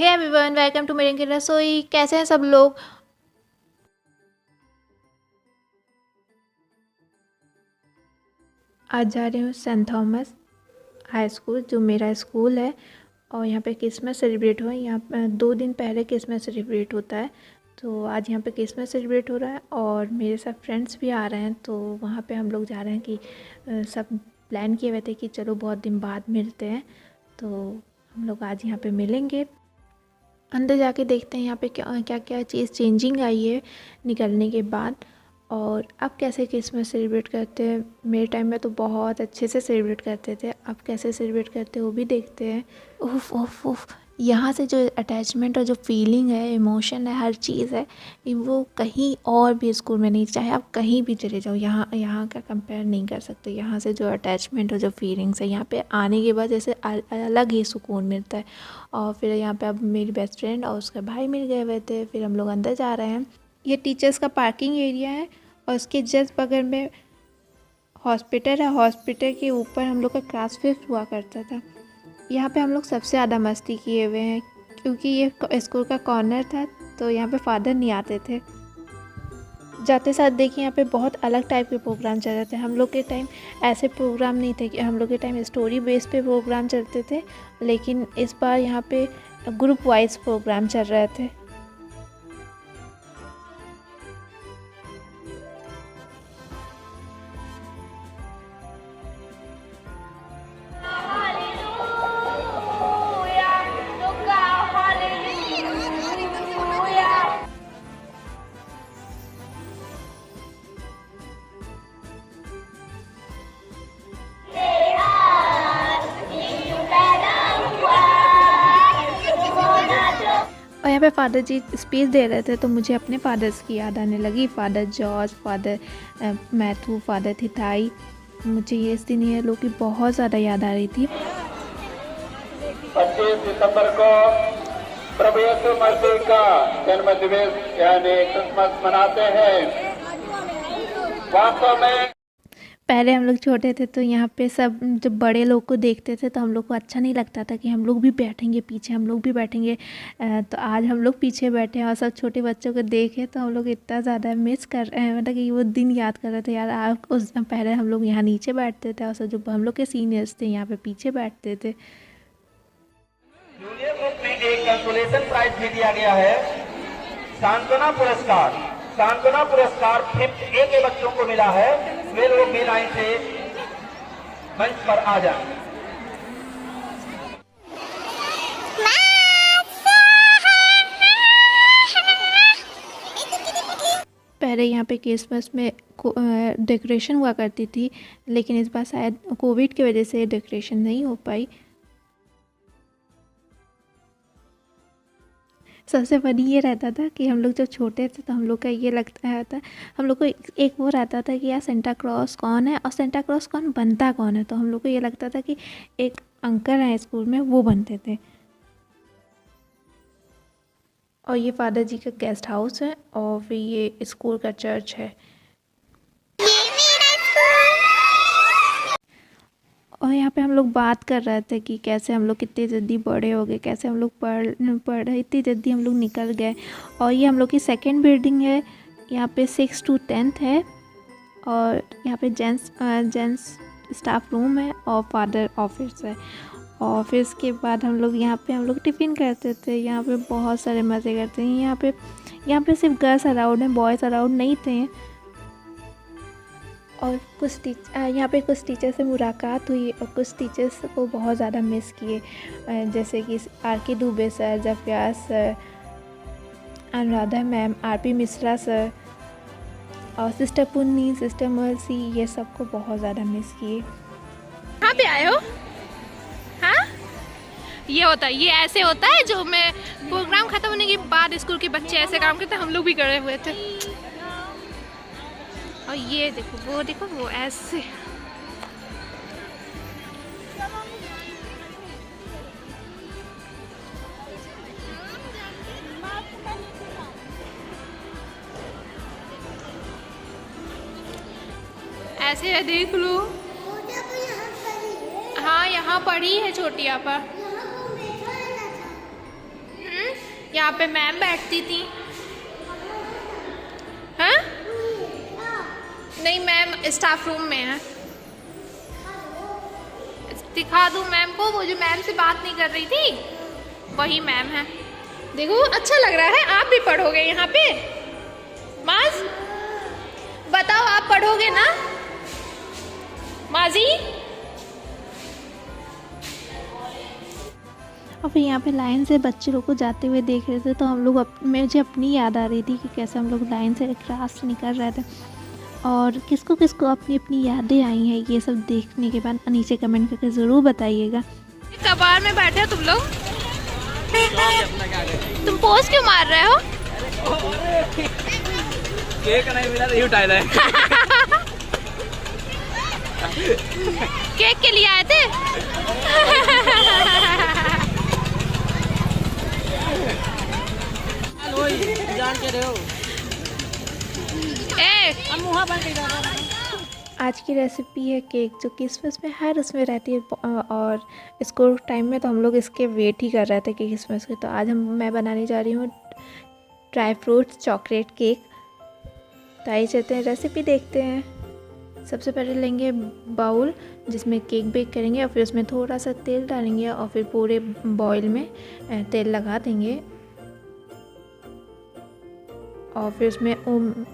Hey everyone, welcome to मेरी रसोई। कैसे हैं सब लोग। आज जा रही हूँ सेंट थॉमस हाई स्कूल, जो मेरा स्कूल है, और यहाँ पे क्रिसमस सेलिब्रेट हुआ है। यहाँ पे 2 दिन पहले क्रिसमस सेलिब्रेट होता है, तो आज यहाँ पे क्रिसमस सेलिब्रेट हो रहा है और मेरे सब फ्रेंड्स भी आ रहे हैं। तो वहाँ पे हम लोग जा रहे हैं कि सब प्लान किए हुए थे कि चलो बहुत दिन बाद मिलते हैं, तो हम लोग आज यहाँ पे मिलेंगे। अंदर जाके देखते हैं यहाँ पे क्या क्या चीज़ चेंजिंग आई है निकलने के बाद, और अब कैसे क्रिसमस सेलिब्रेट करते हैं। मेरे टाइम में तो बहुत अच्छे से सेलिब्रेट करते थे, अब कैसे सेलिब्रेट करते हैं वो भी देखते हैं। उफ उफ उफ, यहाँ से जो अटैचमेंट और जो फीलिंग है, इमोशन है, हर चीज़ है, वो कहीं और भी स्कूल में नहीं। चाहे आप कहीं भी चले जाओ, यहाँ का कंपेयर नहीं कर सकते। यहाँ से जो अटैचमेंट और जो फीलिंग्स है, यहाँ पे आने के बाद जैसे अलग ही सुकून मिलता है। और फिर यहाँ पे अब मेरी बेस्ट फ्रेंड और उसका भाई मिल गए हुए थे, फिर हम लोग अंदर जा रहे हैं। ये टीचर्स का पार्किंग एरिया है और उसके जस्ट बगल में हॉस्पिटल है। हॉस्पिटल के ऊपर हम लोग का क्लास 5 हुआ करता था। यहाँ पे हम लोग सबसे ज़्यादा मस्ती किए हुए हैं, क्योंकि ये स्कूल का कॉर्नर था, तो यहाँ पे फादर नहीं आते थे। जाते साथ देखिए यहाँ पे बहुत अलग टाइप के प्रोग्राम चल रहे थे। हम लोग के टाइम ऐसे प्रोग्राम नहीं थे, कि हम लोग के टाइम स्टोरी बेस पे प्रोग्राम चलते थे, लेकिन इस बार यहाँ पे ग्रुप वाइज प्रोग्राम चल रहे थे। और यहाँ पे फादर जी स्पीच दे रहे थे, तो मुझे अपने फादर्स की याद आने लगी। Father George, father Matthew, father Thithai. मुझे ये दिन ये लोग की बहुत ज़्यादा याद आ रही थी। 25 दिसंबर को प्रभु यीशु मसीह का जन्म दिवस यानी क्रिसमस मनाते हैं। वास्तव में पहले हम लोग छोटे थे, तो यहाँ पे सब जब बड़े लोग को देखते थे तो हम लोग को अच्छा नहीं लगता था कि हम लोग भी बैठेंगे पीछे, हम लोग भी बैठेंगे। तो आज हम लोग पीछे बैठे हैं और सब छोटे बच्चों को देखे तो हम लोग इतना ज़्यादा मिस कर रहे हैं, मतलब कि वो दिन याद कर रहे थे। यार आप उस पहले हम लोग यहाँ नीचे बैठते थे और सब जो हम लोग के सीनियर्स थे यहाँ पे पीछे बैठते थे। जूनियर ग्रुप में एक कंसोलेशन प्राइज भी दिया गया है, सांत्वना पुरस्कार। सांत्वना पुरस्कार 5th A के बच्चों को मिला है। वे लोग भी लाइन से मंच पर आ जाएं। पहले यहाँ पे क्रिसमस में डेकोरेशन हुआ करती थी, लेकिन इस बार शायद कोविड की वजह से डेकोरेशन नहीं हो पाई। सबसे फनी ये रहता था कि हम लोग जब छोटे थे तो हम लोग का ये लगता था, हम लोग को एक वो रहता था कि यार सेंटा क्लॉस कौन है और सेंटा क्लॉस कौन बनता कौन है। तो हम लोग को ये लगता था कि एक अंकल हैं स्कूल में, वो बनते थे। और ये फादर जी का गेस्ट हाउस है और फिर ये स्कूल का चर्च है। और यहाँ पे हम लोग बात कर रहे थे कि कैसे हम लोग कितने जल्दी बड़े हो गए, कैसे हम लोग पढ़ इतनी जल्दी हम लोग निकल गए। और ये हम लोग की सेकंड बिल्डिंग है। यहाँ पे 6 to 10th है और यहाँ पे जेंट्स स्टाफ रूम है और फादर ऑफिस है। और फिर इसके बाद हम लोग टिफ़िन करते थे। यहाँ पे बहुत सारे मज़े करते हैं। यहाँ पे सिर्फ गर्ल्स अलाउड हैं, बॉयज़ अलाउड नहीं थे। और यहाँ पे कुछ टीचर से मुलाकात हुई और कुछ टीचर्स को बहुत ज़्यादा मिस किए, जैसे कि R.K. Dubey sir, Zafia sir, Anuradha ma'am, R.P. Mishra sir और सिस्टर पुन्नी, सिस्टर मर्सी, ये सबको बहुत ज़्यादा मिस किए। कहाँ पे आए हो? हाँ, ये होता है, ये ऐसे होता है जो मैं प्रोग्राम खत्म होने के बाद स्कूल के बच्चे ऐसे काम करते हैं, हम लोग भी करे हुए थे। और ये देखो वो ऐसे। ऐसे देख लो। हाँ, यहाँ पड़ी है छोटी आपा। यहाँ पे मैम बैठती थी। हाँ नहीं, मैम स्टाफ रूम में है। दिखा दूँ मैम को? वो जो मैम से बात नहीं कर रही थी वही मैम है। देखो अच्छा लग रहा है। आप भी पढ़ोगे यहाँ पे? माज बताओ, आप पढ़ोगे ना माजी? और फिर यहाँ पे लाइन से बच्चे लोग को जाते हुए देख रहे थे, तो हम लोग मुझे अपनी याद आ रही थी कि कैसे हम लोग लाइन से क्लास निकल रहे थे, और किसको किसको अपनी अपनी यादें आई हैं ये सब देखने के बाद नीचे कमेंट करके ज़रूर बताइएगा। कबाड़ में बैठे हो तुम लोग? तुम पोज क्यों मार रहे हो? केक नहीं मिला तो उठा ले। केक के लिए आए थे? जान के रहे हो? आज की रेसिपी है केक, जो क्रिसमस में हर उसमें रहती है, और इसको टाइम में तो हम लोग इसके वेट ही कर रहे थे कि क्रिसमस के। तो आज मैं बनाने जा रही हूँ ड्राई फ्रूट्स चॉकलेट केक। तो आइए चलते हैं, रेसिपी देखते हैं। सबसे पहले लेंगे बाउल जिसमें केक बेक करेंगे, और फिर उसमें थोड़ा सा तेल डालेंगे, और फिर पूरे बॉयल में तेल लगा देंगे, और फिर उसमें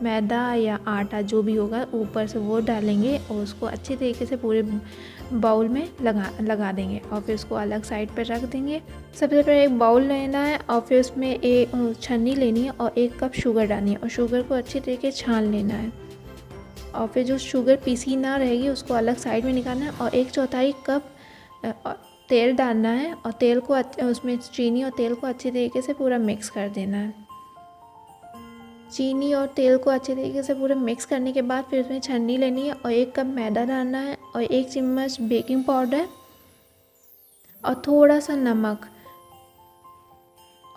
मैदा या आटा जो भी होगा ऊपर से वो डालेंगे, और उसको अच्छी तरीके से पूरे बाउल में लगा देंगे, और फिर उसको अलग साइड पर रख देंगे। सबसे पहले एक बाउल लेना है, और फिर उसमें एक छन्नी लेनी है, और 1 कप शुगर डालनी है, और शुगर को अच्छी तरीके से छान लेना है, और फिर जो शुगर पीसी ना रहेगी उसको अलग साइड में निकालना है, और 1/4 कप तेल डालना है, और तेल को उसमें चीनी और तेल को अच्छी तरीके से पूरा मिक्स कर देना है। चीनी और तेल को अच्छे तरीके से पूरा मिक्स करने के बाद फिर उसमें छन्नी लेनी है, और 1 कप मैदा डालना है, और 1 चम्मच बेकिंग पाउडर, और थोड़ा सा नमक,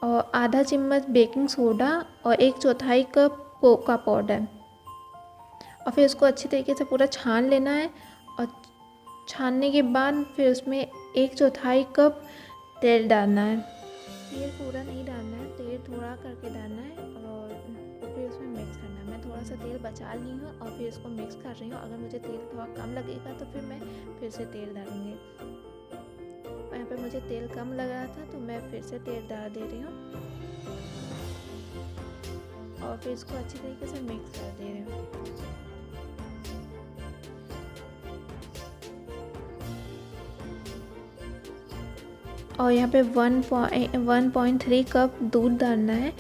और आधा चम्मच बेकिंग सोडा, और 1/4 कप कोका पाउडर, और फिर उसको अच्छी तरीके से पूरा छान लेना है। और छानने के बाद फिर उसमें 1/4 कप तेल डालना है। तेल पूरा नहीं डालना है, तेल थोड़ा करके डालना है, और फिर उसमें मिक्स करना है। मैं थोड़ा सा तेल बचा ली हूँ और फिर इसको मिक्स कर रही हूँ। अगर मुझे तेल थोड़ा कम लगेगा तो फिर मैं फिर से तेल डालूँगी, और यहाँ पे मुझे तेल कम लग रहा था तो मैं फिर से तेल डाल दे रही हूँ, और फिर इसको अच्छी तरीके से मिक्स कर दे रही हूँ। और यहाँ पे 1.3 कप दूध डालना है,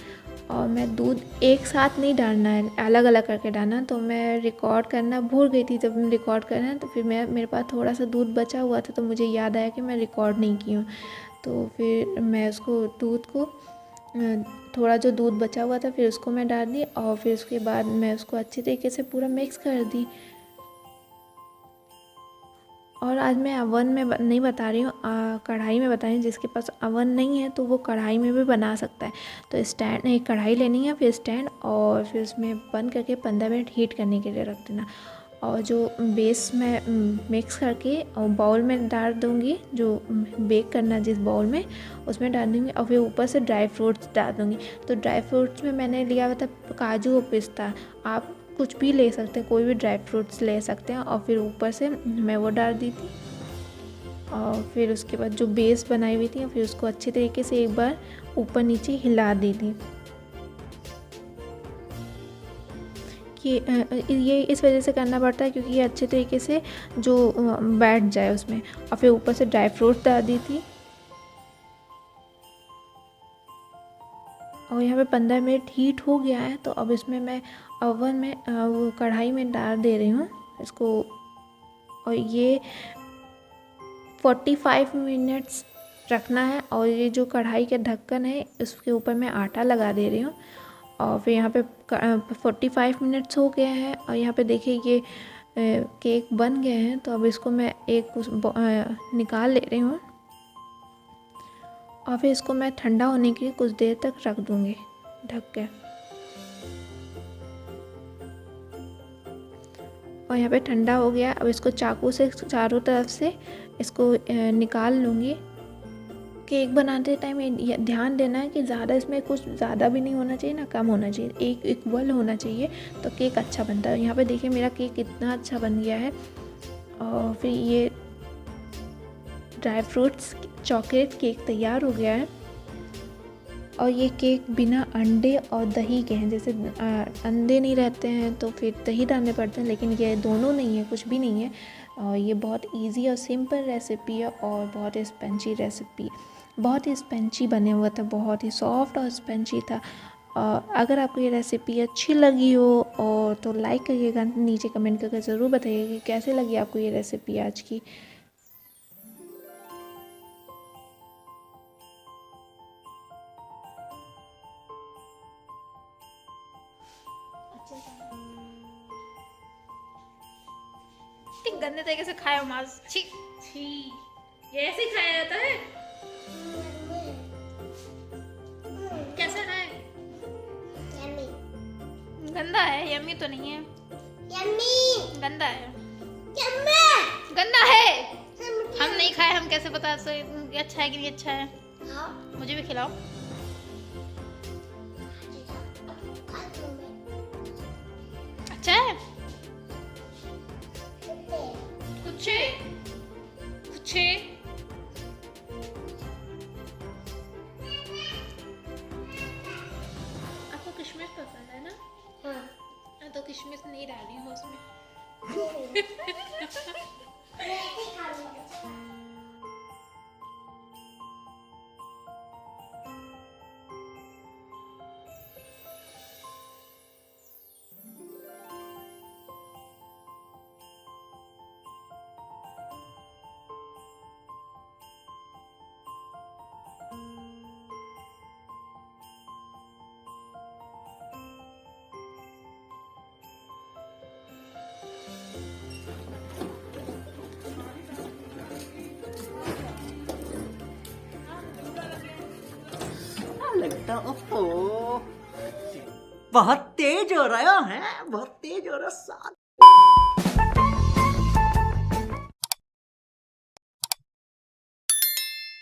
और मैं दूध एक साथ नहीं डालना है, अलग अलग करके डालना। तो मैं रिकॉर्ड करना भूल गई थी, जब मैं रिकॉर्ड करना तो फिर मेरे पास थोड़ा सा दूध बचा हुआ था, तो मुझे याद आया कि मैं रिकॉर्ड नहीं की हूँ। तो फिर मैं उसको दूध को थोड़ा जो दूध बचा हुआ था फिर उसको मैं डाल दी, और फिर उसके बाद मैं उसको अच्छी तरीके से पूरा मिक्स कर दी। और आज मैं अवन में नहीं बता रही हूँ, कढ़ाई में बता रही हूँ। जिसके पास अवन नहीं है तो वो कढ़ाई में भी बना सकता है। तो स्टैंड, एक कढ़ाई लेनी है, फिर स्टैंड, और फिर उसमें बंद करके 15 मिनट हीट करने के लिए रख देना। और जो बेस में मिक्स करके और बाउल में डाल दूँगी, जो बेक करना जिस बाउल में उसमें डाल दूँगी, और फिर ऊपर से ड्राई फ्रूट्स डाल दूँगी। तो ड्राई फ्रूट्स में मैंने लिया हुआ था काजू और पिस्ता, आप कुछ भी ले सकते हैं, कोई भी ड्राई फ्रूट्स ले सकते हैं। और फिर ऊपर से मैं वो डाल दी थी, और फिर उसके बाद जो बेस बनाई हुई थी फिर उसको अच्छे तरीके से एक बार ऊपर नीचे हिला दी थी कि ये इस वजह से करना पड़ता है क्योंकि ये अच्छे तरीके से जो बैठ जाए उसमें। और फिर ऊपर से ड्राई फ्रूट्स डाल दी थी, और यहाँ पे 15 मिनट हीट हो गया है। तो अब इसमें मैं ओवन में वो कढ़ाई में डाल दे रही हूँ इसको, और ये 45 मिनट्स रखना है। और ये जो कढ़ाई का ढक्कन है उसके ऊपर मैं आटा लगा दे रही हूँ। और फिर यहाँ पे 45 मिनट्स हो गए हैं, और यहाँ पे देखिए ये केक बन गए हैं। तो अब इसको मैं निकाल ले रही हूँ, और फिर इसको मैं ठंडा होने के लिए कुछ देर तक रख दूँगी ढक के। और यहाँ पे ठंडा हो गया। अब इसको चाकू से चारों तरफ से इसको निकाल लूँगी केक बनाते टाइम ध्यान देना है कि ज़्यादा इसमें कुछ ज़्यादा भी नहीं होना चाहिए ना कम होना चाहिए, एक इक्वल होना चाहिए तो केक अच्छा बनता है। यहाँ पे देखिए मेरा केक कितना अच्छा बन गया है। और फिर ये ड्राई फ्रूट्स चॉकलेट केक तैयार हो गया है। और ये केक बिना अंडे और दही के हैं, जैसे अंडे नहीं रहते हैं तो फिर दही डालने पड़ते हैं, लेकिन ये दोनों नहीं है, कुछ भी नहीं है। और ये बहुत इजी और सिंपल रेसिपी है और बहुत ही स्पंजी रेसिपी, बहुत ही स्पंजी बने हुआ था, बहुत ही सॉफ्ट और स्पंजी था। अगर आपको ये रेसिपी अच्छी लगी हो और तो लाइक करिएगा, नीचे कमेंट करके ज़रूर बताइएगा कि कैसे लगी आपको ये रेसिपी आज की। इतनी गंदे तरीके से खाया मास, छी छी, ये ऐसे ही खाया जाता है? कैसा है? गंदा है, यम्मी तो नहीं है। यम्मी गंदा है, गंदा है। हम नहीं खाए, हम कैसे बता सकते अच्छा है कि नहीं अच्छा है? मुझे भी खिलाओ। अच्छा है? कुछ आपको किशमिश पसंद है ना? हाँ तो किशमिश नहीं डाली हो उसमें। लगता ओहो बहुत तेज हो रहा है, बहुत तेज हो रहा है।